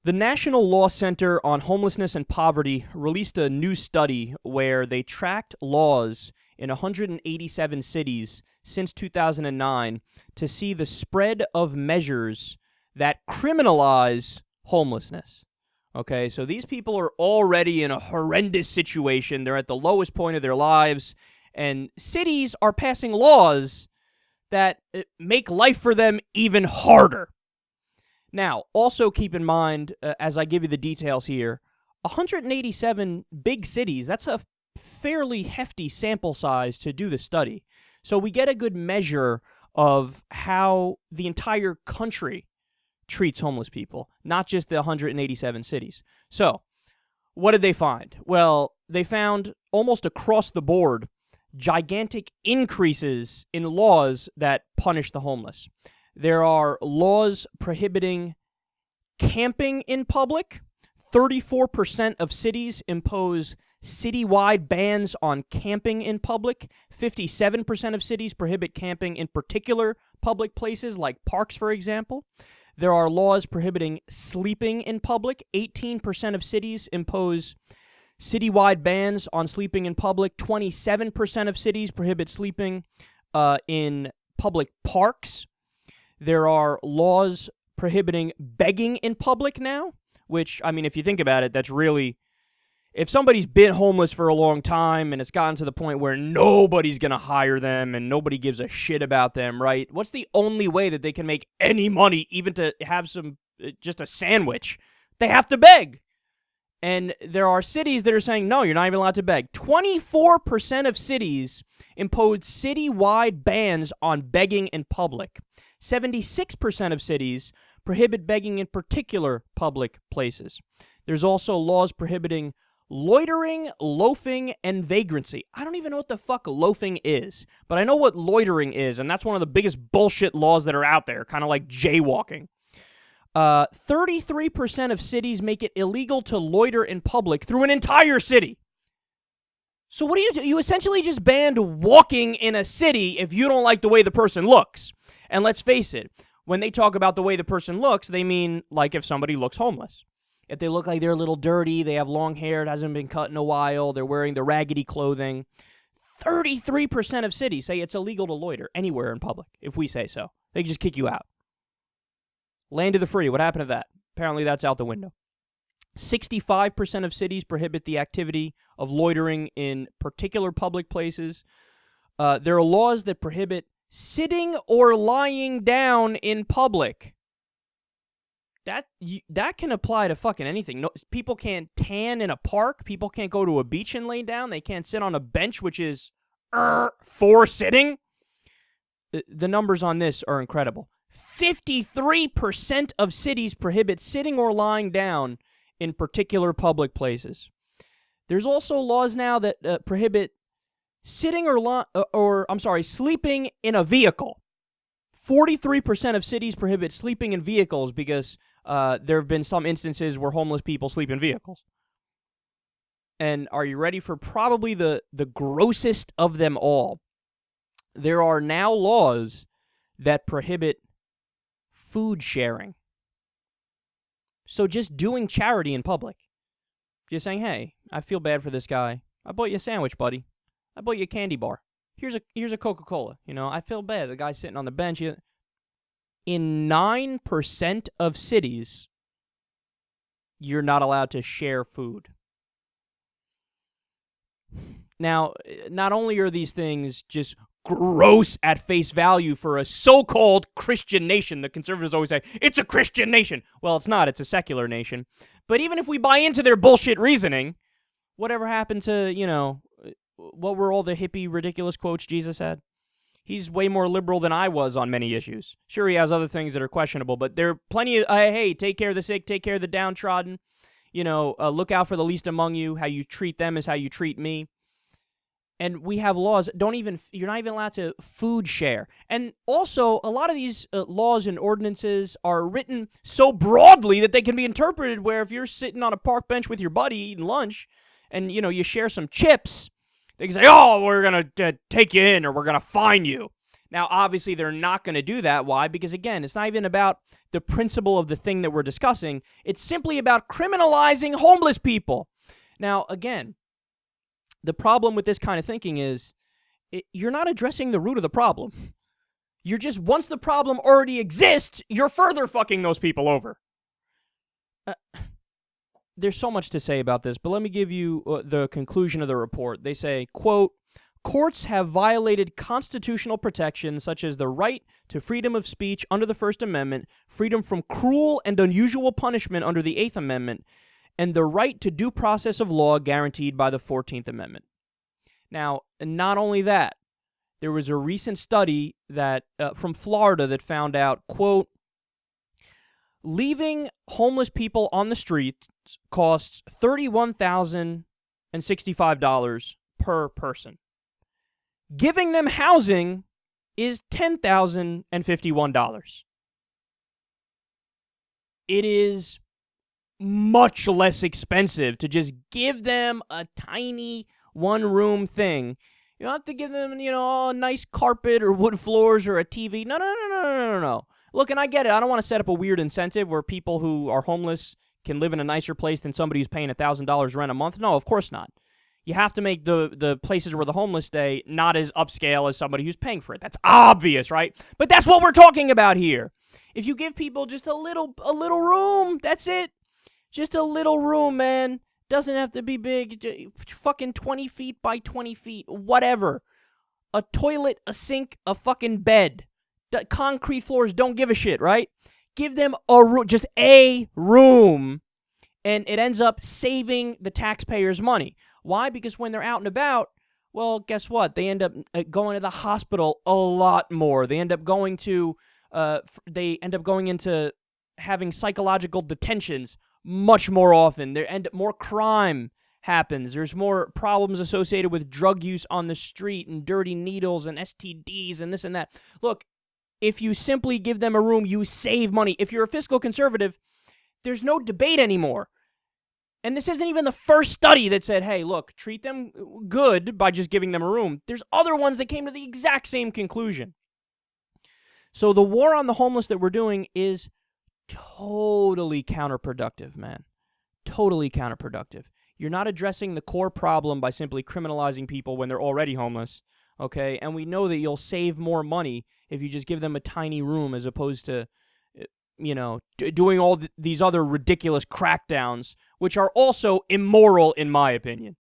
The National Law Center on Homelessness and Poverty released a new study where they tracked laws in 187 cities since 2009 to see the spread of measures that criminalize homelessness. Okay, so these people are already in a horrendous situation. They're at the lowest point of their lives, and cities are passing laws that make life for them even harder. Now, also keep in mind, as I give you the details here, 187 big cities, that's a fairly hefty sample size to do the study. So we get a good measure of how the entire country treats homeless people, not just the 187 cities. So, what did they find? Well, they found almost across the board gigantic increases in laws that punish the homeless. There are laws prohibiting camping in public. 34% of cities impose citywide bans on camping in public. 57% of cities prohibit camping in particular public places like parks, for example. There are laws prohibiting sleeping in public. 18% of cities impose citywide bans on sleeping in public. 27% of cities prohibit sleeping in public parks. There are laws prohibiting begging in public now, which, I mean, if you think about it, that's really, if somebody's been homeless for a long time and it's gotten to the point where nobody's going to hire them and nobody gives a shit about them, right? What's the only way that they can make any money, even to have just a sandwich? They have to beg. And there are cities that are saying, no, you're not even allowed to beg. 24% of cities impose citywide bans on begging in public. 76% of cities prohibit begging in particular public places. There's also laws prohibiting loitering, loafing, and vagrancy. I don't even know what the fuck loafing is, but I know what loitering is, and that's one of the biggest bullshit laws that are out there, kind of like jaywalking. 33% of cities make it illegal to loiter in public through an entire city. So what do you do? You essentially just banned walking in a city if you don't like the way the person looks. And let's face it, when they talk about the way the person looks, they mean like if somebody looks homeless. If they look like they're a little dirty, they have long hair, it hasn't been cut in a while, they're wearing the raggedy clothing. 33% of cities say it's illegal to loiter anywhere in public if we say so. They just kick you out. Land of the free, what happened to that? Apparently that's out the window. 65% of cities prohibit the activity of loitering in particular public places. There are laws that prohibit sitting or lying down in public. That can apply to fucking anything. No, people can't tan in a park. People can't go to a beach and lay down. They can't sit on a bench, which is for sitting. The numbers on this are incredible. 53% of cities prohibit sitting or lying down in particular public places. There's also laws now that prohibit sitting sleeping in a vehicle. 43% of cities prohibit sleeping in vehicles because there have been some instances where homeless people sleep in vehicles. And are you ready for probably the grossest of them all? There are now laws that prohibit food sharing. So just doing charity in public. Just saying, hey, I feel bad for this guy. I bought you a sandwich, buddy. I bought you a candy bar. Here's a Coca-Cola. You know, I feel bad. The guy's sitting on the bench. In 9% of cities, you're not allowed to share food. Now, not only are these things just gross at face value for a so-called Christian nation. The conservatives always say, it's a Christian nation. Well, it's not. It's a secular nation. But even if we buy into their bullshit reasoning, whatever happened to, what were all the hippie, ridiculous quotes Jesus had? He's way more liberal than I was on many issues. Sure, he has other things that are questionable, but there are plenty of, hey, take care of the sick, take care of the downtrodden, look out for the least among you. How you treat them is how you treat me. And we have laws, you're not even allowed to food share. And also, a lot of these laws and ordinances are written so broadly that they can be interpreted where if you're sitting on a park bench with your buddy eating lunch and, you share some chips, they can say, oh, we're going to take you in or we're going to fine you. Now, obviously, they're not going to do that. Why? Because, again, it's not even about the principle of the thing that we're discussing. It's simply about criminalizing homeless people. Now, again, the problem with this kind of thinking is you're not addressing the root of the problem. You're just, once the problem already exists, you're further fucking those people over. There's so much to say about this, but let me give you the conclusion of the report. They say, quote, courts have violated constitutional protections such as the right to freedom of speech under the First Amendment, freedom from cruel and unusual punishment under the Eighth Amendment, and the right to due process of law guaranteed by the 14th Amendment. Now, not only that, there was a recent study that from Florida that found out, quote, leaving homeless people on the streets costs $31,065 per person. Giving them housing is $10,051. It is much less expensive to just give them a tiny one-room thing. You don't have to give them, a nice carpet or wood floors or a TV. No. Look, and I get it. I don't want to set up a weird incentive where people who are homeless can live in a nicer place than somebody who's paying $1,000 rent a month. No, of course not. You have to make the places where the homeless stay not as upscale as somebody who's paying for it. That's obvious, right? But that's what we're talking about here. If you give people just a little room, that's it. Just a little room, man. Doesn't have to be big. Fucking 20 feet by 20 feet. Whatever. A toilet, a sink, a fucking bed. Concrete floors, don't give a shit, right? Give them a room, just a room, and it ends up saving the taxpayers money. Why? Because when they're out and about, well, guess what? They end up going to the hospital a lot more. They end up going into having psychological detentions much more often. More crime happens. There's more problems associated with drug use on the street and dirty needles and STDs and this and that. Look, if you simply give them a room, you save money. If you're a fiscal conservative, there's no debate anymore. And this isn't even the first study that said, hey, look, treat them good by just giving them a room. There's other ones that came to the exact same conclusion. So the war on the homeless that we're doing is totally counterproductive, man. Totally counterproductive. You're not addressing the core problem by simply criminalizing people when they're already homeless, okay? And we know that you'll save more money if you just give them a tiny room as opposed to, doing all these other ridiculous crackdowns, which are also immoral in my opinion.